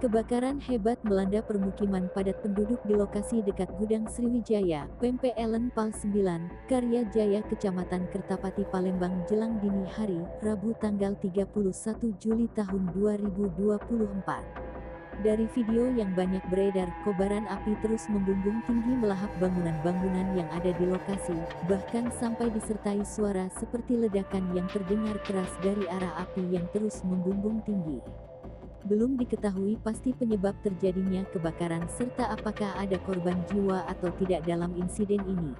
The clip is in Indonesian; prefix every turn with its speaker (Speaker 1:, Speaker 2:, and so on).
Speaker 1: Kebakaran hebat melanda permukiman padat penduduk di lokasi dekat Gudang Sriwijaya, PMPLN Pal 9, Karya Jaya, Kecamatan Kertapati, Palembang jelang dini hari, Rabu tanggal 31 Juli tahun 2024. Dari video yang banyak beredar, kobaran api terus membumbung tinggi melahap bangunan-bangunan yang ada di lokasi, bahkan sampai disertai suara seperti ledakan yang terdengar keras dari arah api yang terus membumbung tinggi. Belum diketahui pasti penyebab terjadinya kebakaran serta apakah ada korban jiwa atau tidak dalam insiden ini.